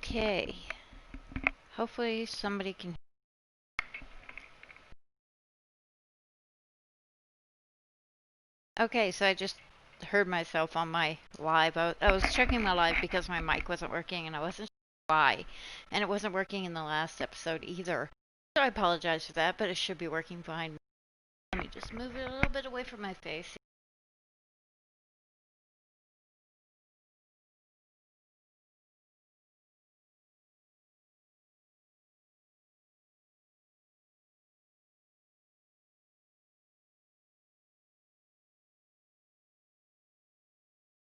Okay. Hopefully somebody can. Okay, so I just heard myself on my live. I was checking my live because my mic wasn't working and I wasn't sure why. And it wasn't working in the last episode either. So I apologize for that, but it should be working fine. Let me just move it a little bit away from my face.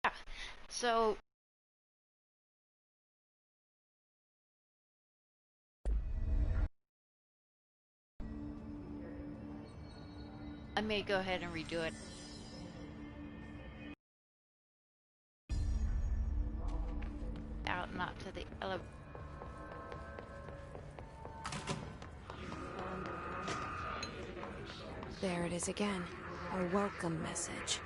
Yeah. So I may go ahead and redo it. Out, not to the elevator. There it is again. A welcome message.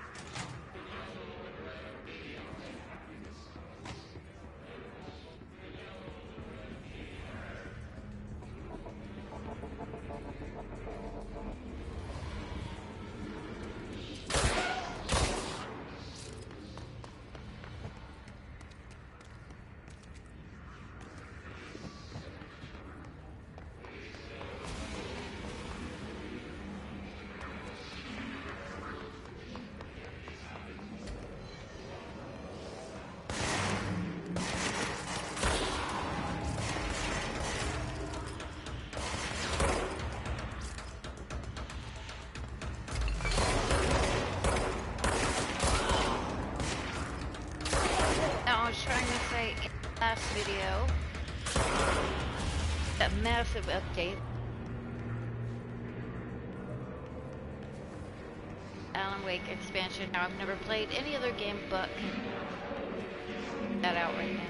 Now I was trying to say in the last video, that massive update. Alan Wake expansion. Now I've never played any other game but that out right now.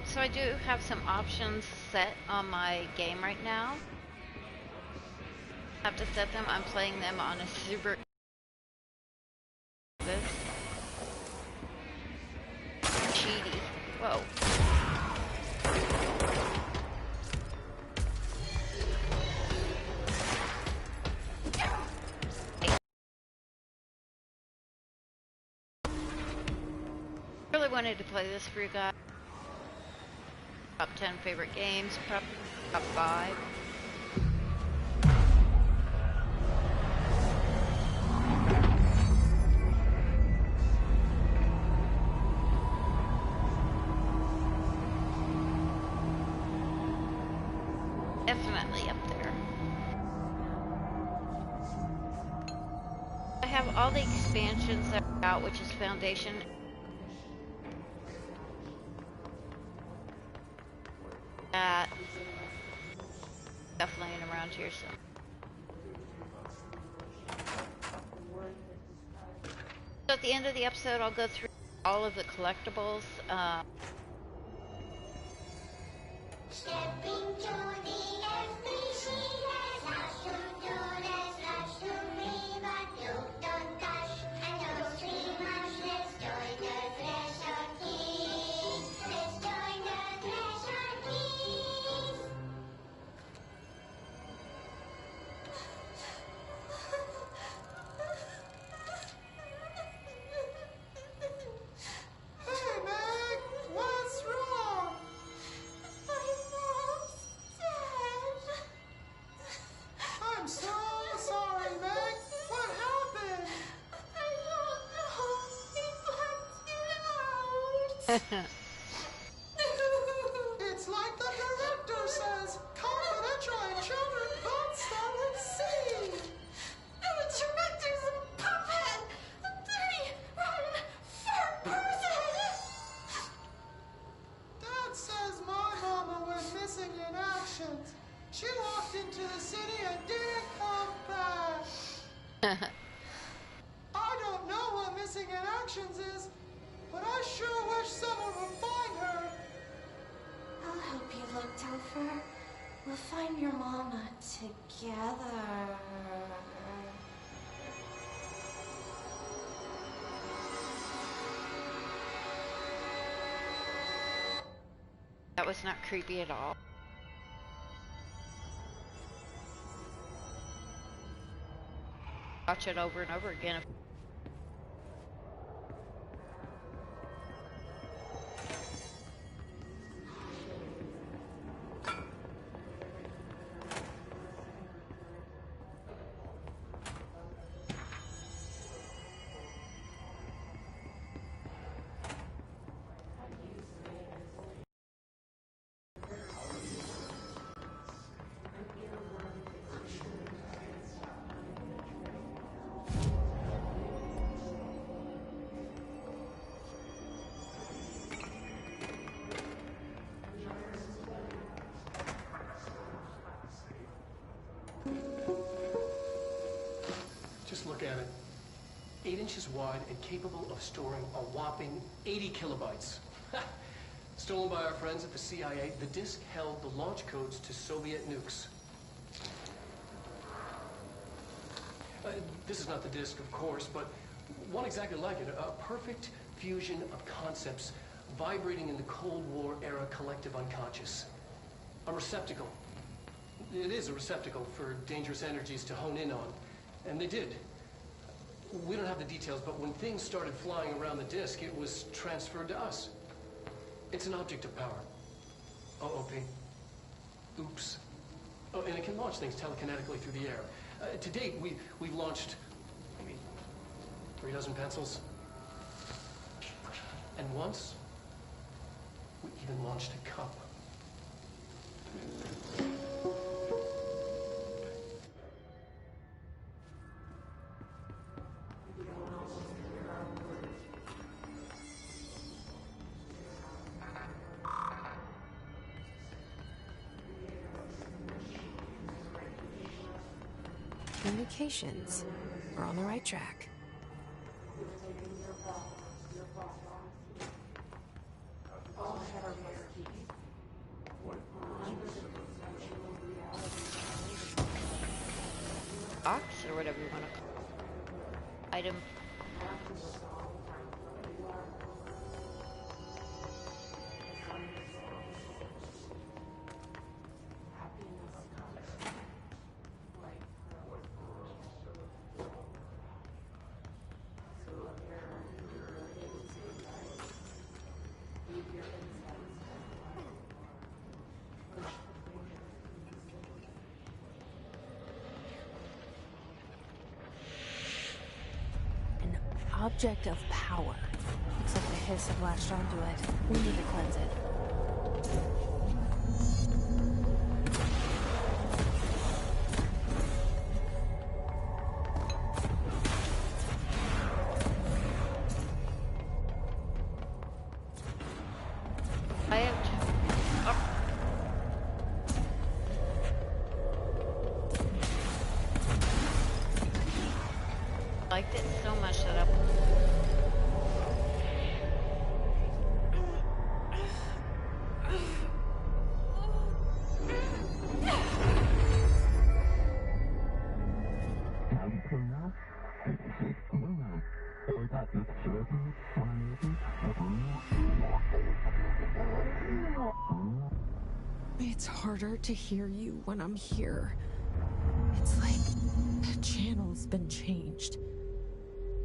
So I do have some options set on my game right now. I have to set them. I'm playing them on a super cheaty. Whoa. I really wanted to play this for you guys. Top 10 favorite games, probably top 5. Definitely up there. I have all the expansions that are out, which is Foundation. That stuff laying around here, so. So at the end of the episode, I'll go through all of the collectibles. Stepping to the FBC, there's lots to do, there's lots to be, but you don't dash, and don't scream much. Let's join the Thresher Kings. Let's join the Thresher Kings. Hey, Meg! What's wrong? My mom's dead. I'm so sorry, Meg. What happened? I don't know. He blacked it out. It's like the director says, confidential and children don't start at sea. The director's a puppet! A dirty, rotten, fat person! Dad says my mama went missing in action. She walked into the city and didn't come back. I don't know what missing in actions is, but I sure wish someone would find her. I'll help you look, Topher. We'll find your mama together. That was not creepy at all. Watch it over and over again. Just look at it. 8 inches wide and capable of storing a whopping 80 kilobytes. Stolen by our friends at the CIA, the disk held the launch codes to Soviet nukes. This is not the disk, of course, but one exactly like it. A perfect fusion of concepts vibrating in the Cold War era collective unconscious. A receptacle. It is a receptacle for dangerous energies to hone in on. And they did. We don't have the details, but when things started flying around the disk, it was transferred to us. It's an object of power. OOP. Oops. Oh, and it can launch things telekinetically through the air. To date, we've launched maybe 3 dozen pencils. And once, we even launched a cup. Communications. We're on the right track. Box or whatever you want to call it. Item. Object of power. Looks like the hiss have latched onto it. We need to cleanse it. I have to. Oh. Liked it so much that I. It's harder to hear you when I'm here. It's like the channel's been changed.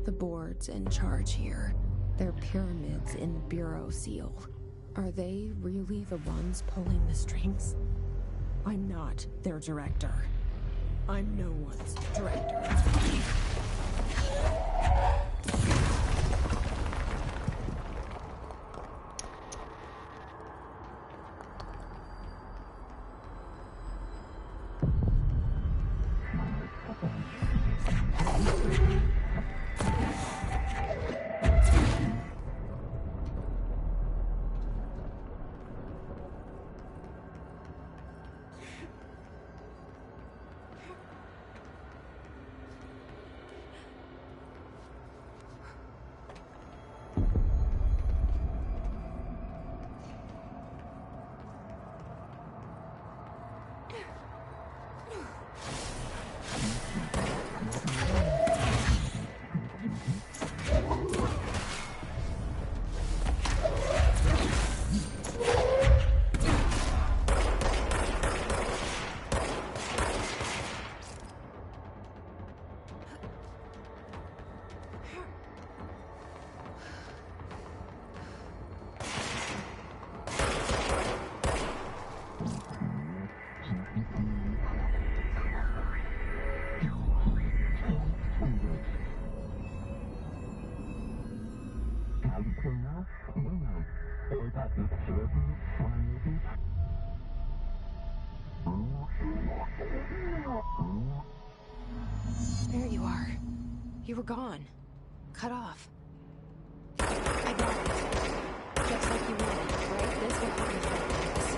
The board's in charge here. They're pyramids in the Bureau seal. Are they really the ones pulling the strings? I'm not their director. I'm no one's director. There you are. You were gone. Cut off. I got it. Just like you wanted, right? This will help me fight this.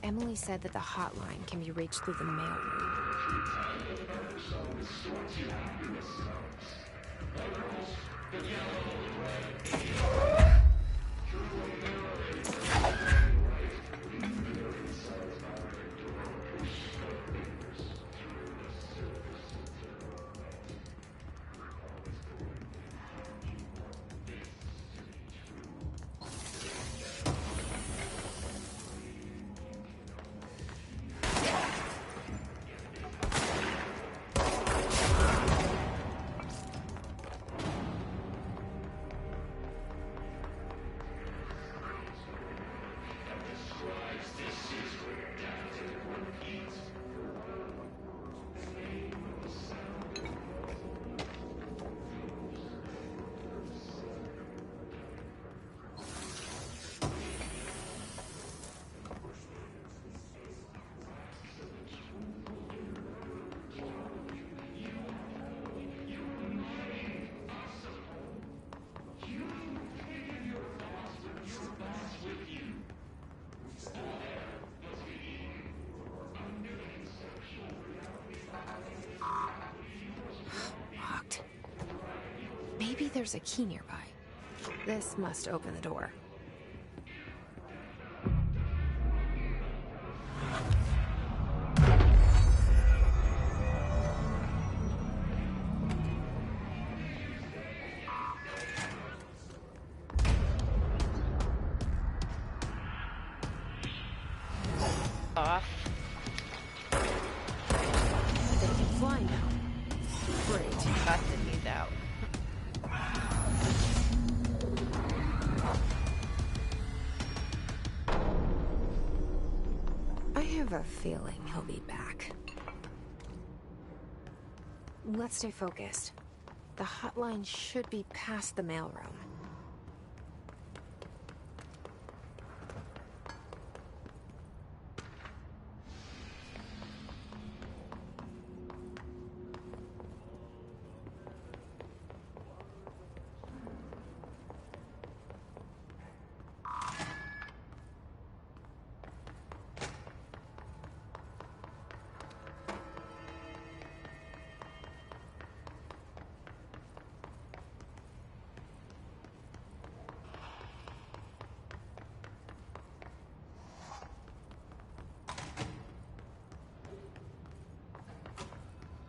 Emily said that the hotline can be reached through the mailroom. Locked. Maybe there's a key nearby. This must open the door. Off. They can fly now. Great. Busted these out. I have a feeling he'll be back. Let's stay focused. The hotline should be past the mailroom.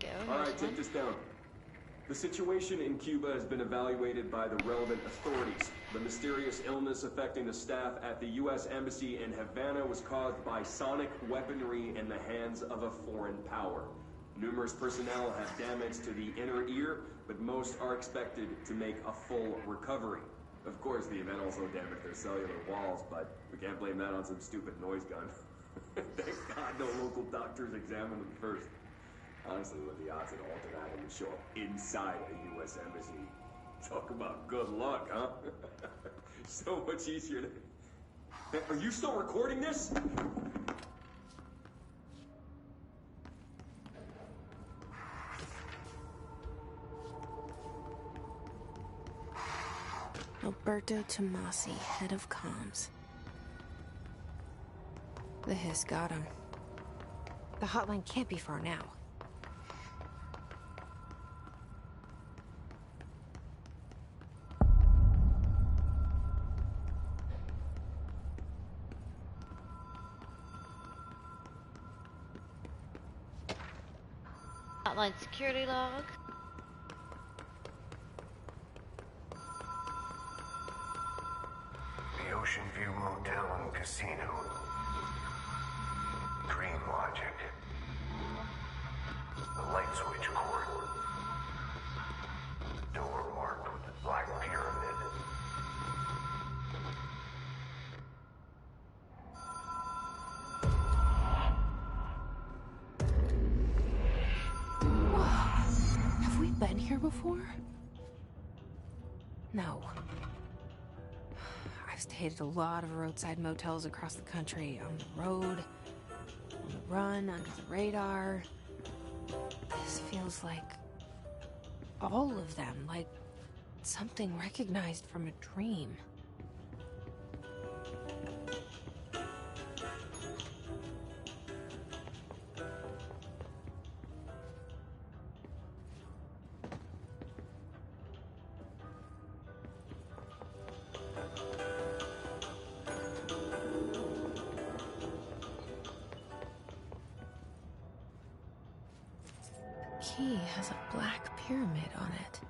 Go. All right, here's take one. this down. The situation in Cuba has been evaluated by the relevant authorities. The mysterious illness affecting the staff at the U.S. Embassy in Havana was caused by sonic weaponry in the hands of a foreign power. Numerous personnel have damage to the inner ear, but most are expected to make a full recovery. Of course, the event also damaged their cellular walls, but we can't blame that on some stupid noise gun. Thank God no local doctors examined them first. Honestly, what the odds that Alter Adam would show up inside a U.S. embassy? Talk about good luck, huh? So much easier to... Are you still recording this? Alberto Tomasi, head of comms. The hiss got him. The hotline can't be far now. Hotline security log. The Ocean View Motel and Casino. Dream logic. The light switch cord. door marked with the Black Pyramid. Have we been here before? No. I've stayed at a lot of roadside motels across the country, on the road, on the run, under the radar. This feels like all of them, like something recognized from a dream. Key has a black pyramid on it.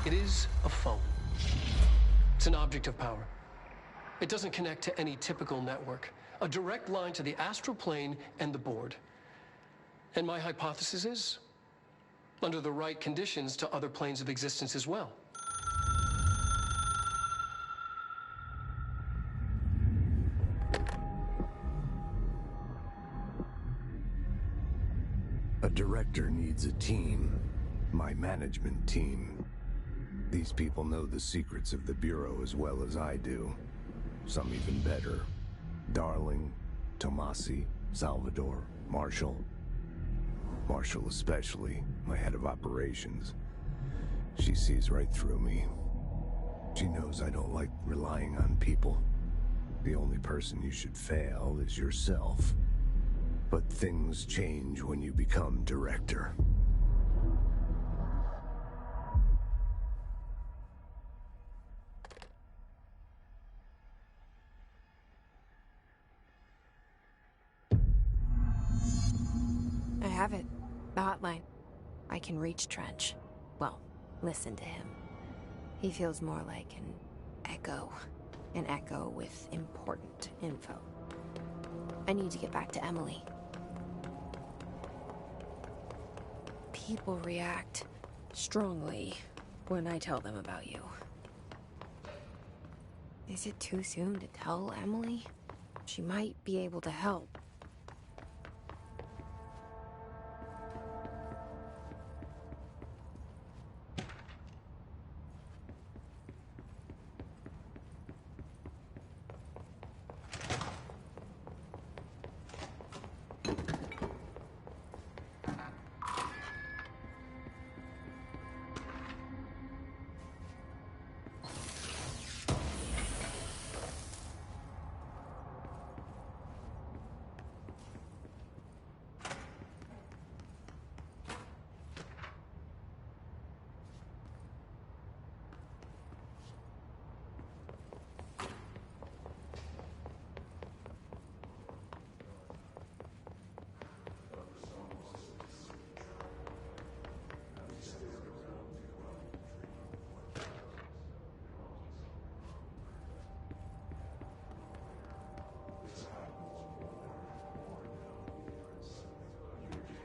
It is a phone. It's an object of power. It doesn't connect to any typical network. A direct line to the astral plane and the board. And my hypothesis is, under the right conditions, to other planes of existence as well. A director needs a team. My management team. These people know the secrets of the Bureau as well as I do. Some even better. Darling, Tomasi, Salvador, Marshall. Marshall especially, my head of operations. She sees right through me. She knows I don't like relying on people. The only person you should fail is yourself. But things change when you become director. I have it. The hotline. I can reach Trench. Well, listen to him. He feels more like an echo. An echo with important info. I need to get back to Emily. People react strongly when I tell them about you. Is it too soon to tell Emily? She might be able to help.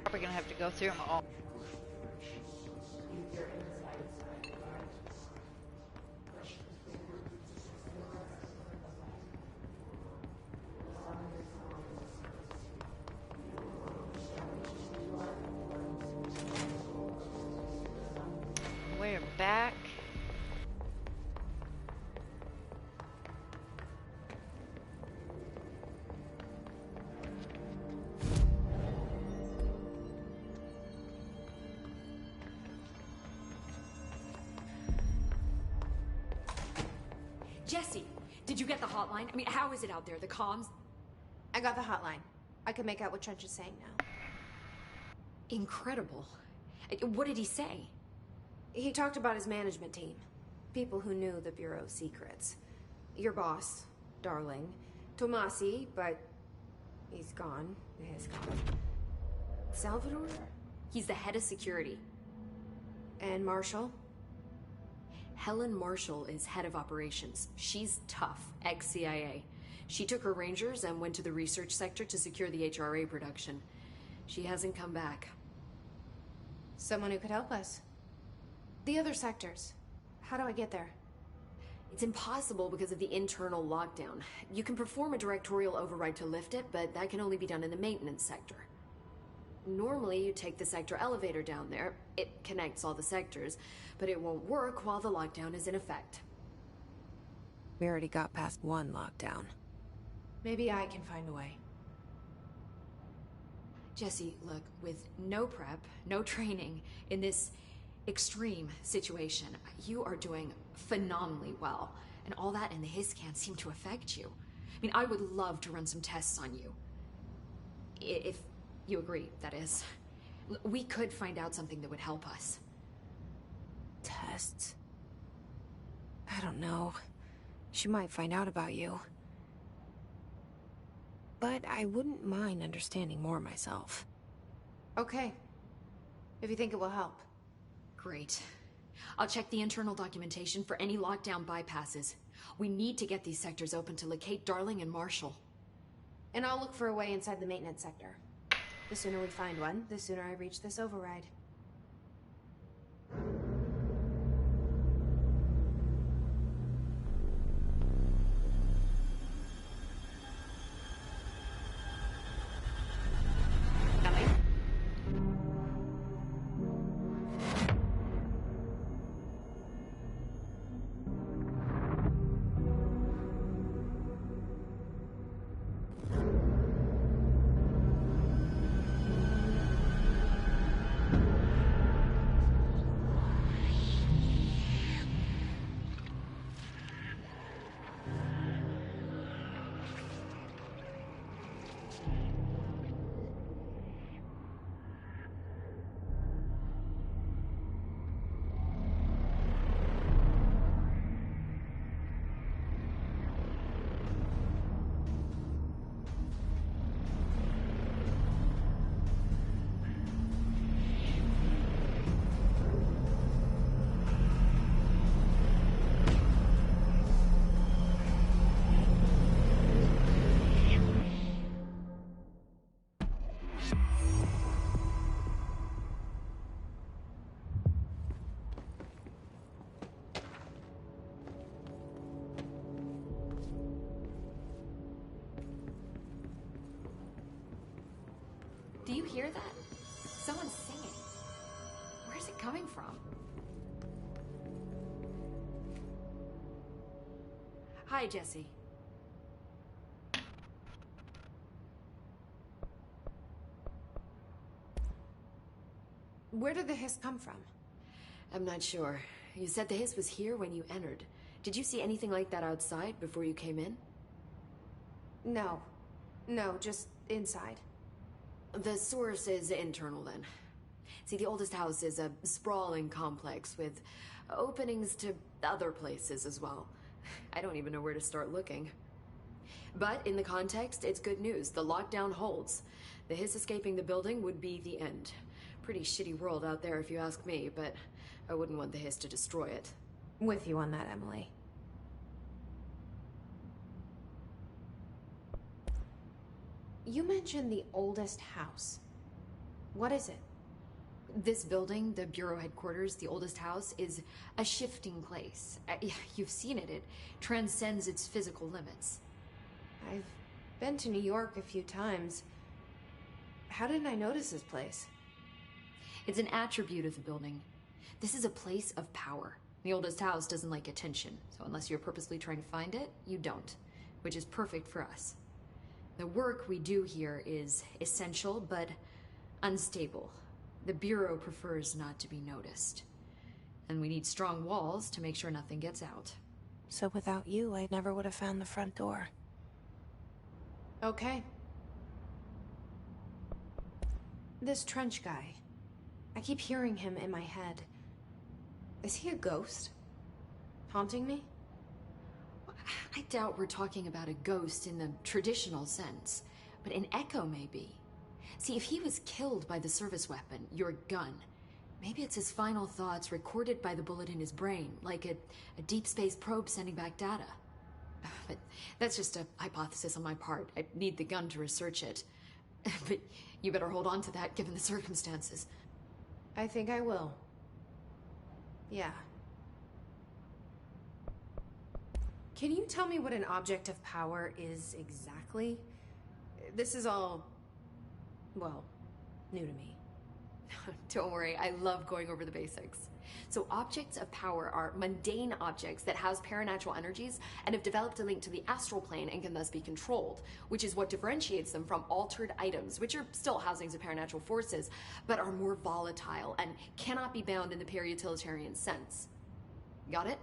Probably gonna have to go through them all. We're back. Jesse, did you get the hotline? I mean, how is it out there? The comms? I got the hotline. I can make out what Trench is saying now. Incredible. What did he say? He talked about his management team. People who knew the Bureau's secrets. Your boss, Darling. Tomasi, but he's gone. He's gone. Salvador? He's the head of security. And Marshall? Helen Marshall is head of operations. She's tough, ex-CIA. She took her rangers and went to the research sector to secure the HRA production. She hasn't come back. Someone who could help us. The other sectors. How do I get there? It's impossible because of the internal lockdown. You can perform a directorial override to lift it, but that can only be done in the maintenance sector. Normally, you take the sector elevator down there. It connects all the sectors, but it won't work while the lockdown is in effect. We already got past one lockdown. Maybe I can find a way. Jesse, look, with no prep, no training, in this extreme situation, you are doing phenomenally well. And all that and the hiss can't seem to affect you. I mean, I would love to run some tests on you. If you agree, that is. We could find out something that would help us. Tests? I don't know. She might find out about you. But I wouldn't mind understanding more myself. Okay. If you think it will help. Great. I'll check the internal documentation for any lockdown bypasses. We need to get these sectors open to locate Darling and Marshall. And I'll look for a way inside the maintenance sector. The sooner we find one, the sooner I reach this override. Do you hear that? Someone's singing. Where's it coming from? Hi, Jesse. Where did the hiss come from? I'm not sure. You said the hiss was here when you entered. Did you see anything like that outside before you came in? No. No, just inside. The source is internal, then. See, the oldest house is a sprawling complex with openings to other places as well. I don't even know where to start looking. But in the context, it's good news. The lockdown holds. The hiss escaping the building would be the end. Pretty shitty world out there if you ask me, but I wouldn't want the hiss to destroy it. With you on that, Emily. You mentioned the oldest house. What is it? This building, the Bureau headquarters, the oldest house, is a shifting place. You've seen it. It transcends its physical limits. I've been to New York a few times. How didn't I notice this place? It's an attribute of the building. This is a place of power. The oldest house doesn't like attention, so unless you're purposely trying to find it, you don't, which is perfect for us. The work we do here is essential, but unstable. The Bureau prefers not to be noticed. And we need strong walls to make sure nothing gets out. So without you, I never would have found the front door. Okay. This Trench guy. I keep hearing him in my head. Is he a ghost? Haunting me? I doubt we're talking about a ghost in the traditional sense, but an echo maybe. See, if he was killed by the service weapon, your gun, maybe it's his final thoughts recorded by the bullet in his brain, like a deep space probe sending back data. But that's just a hypothesis on my part. I need the gun to research it. But you better hold on to that given the circumstances. I think I will. Yeah. Can you tell me what an object of power is exactly? This is all, well, new to me. Don't worry, I love going over the basics. So objects of power are mundane objects that house paranatural energies and have developed a link to the astral plane and can thus be controlled, which is what differentiates them from altered items, which are still housings of paranatural forces, but are more volatile and cannot be bound in the peri-utilitarian sense. Got it?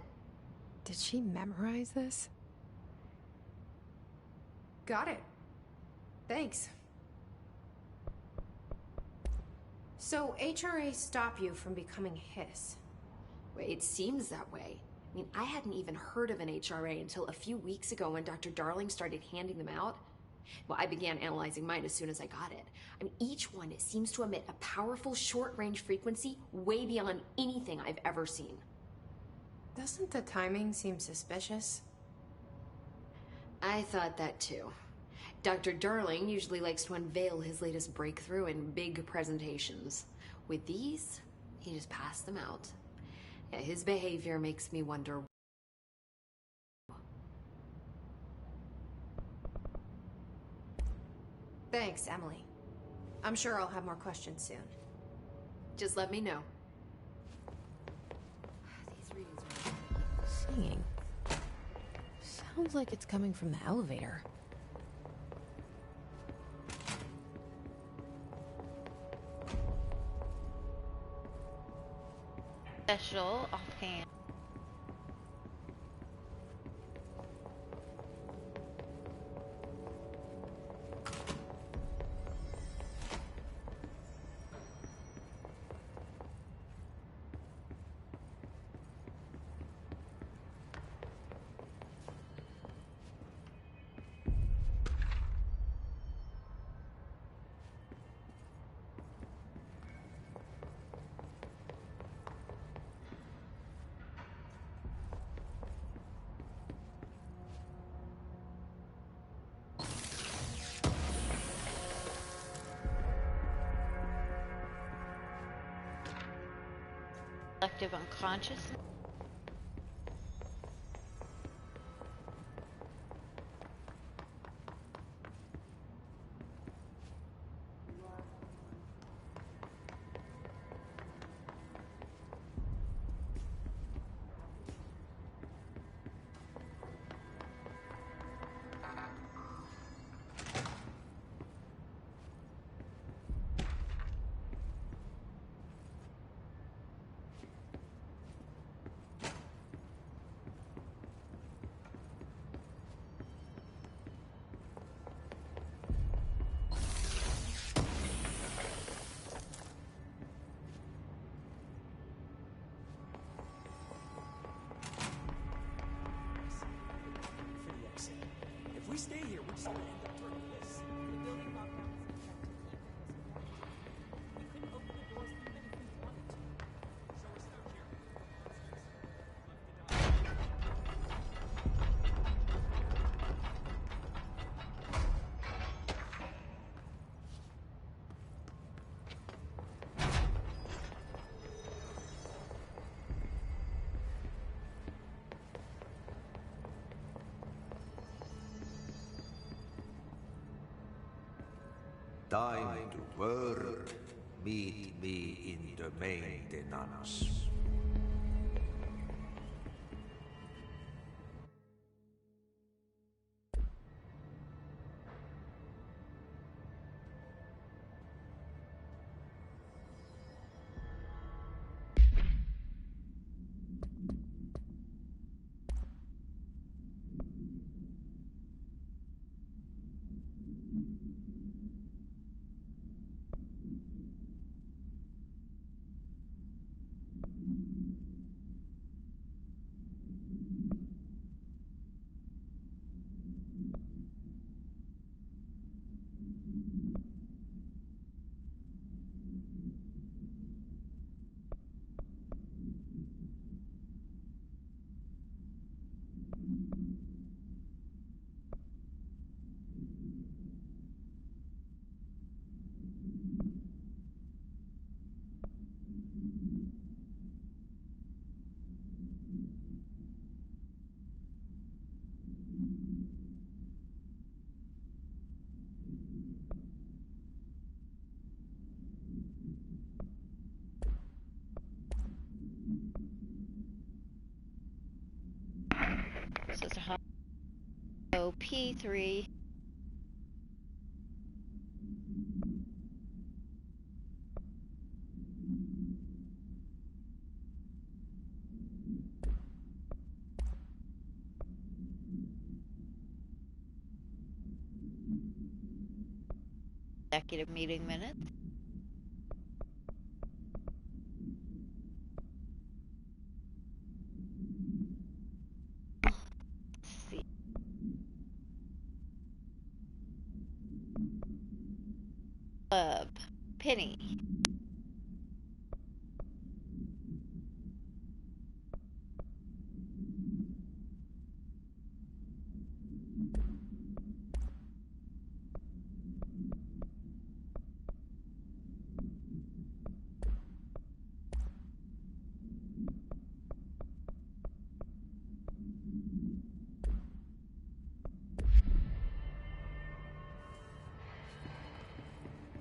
Did she memorize this? Got it. Thanks. So HRA stop you from becoming Hiss? It seems that way. I mean, I hadn't even heard of an HRA until a few weeks ago when Dr. Darling started handing them out. Well, I began analyzing mine as soon as I got it. I mean, each one seems to emit a powerful short-range frequency way beyond anything I've ever seen. Doesn't the timing seem suspicious? I thought that too. Dr. Darling usually likes to unveil his latest breakthrough in big presentations. With these, he just passed them out. Yeah, his behavior makes me wonder. Thanks, Emily. I'm sure I'll have more questions soon. Just let me know. These readings are... Singing. Sounds like it's coming from the elevator. Special offhand. Collective unconscious. time to work. Meet me in the maintenance. So it's a P3. Executive meeting minutes. Let's see. Penny.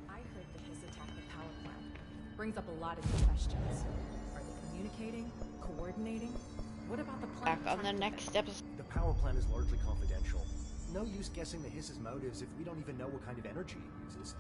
I heard the Hiss attacked the power plant. Brings up a lot of new questions. Are they communicating? Coordinating? What about the plant? Back on the next episode. The power plant is largely confidential. No use guessing the Hiss's motives if we don't even know what kind of energy it uses.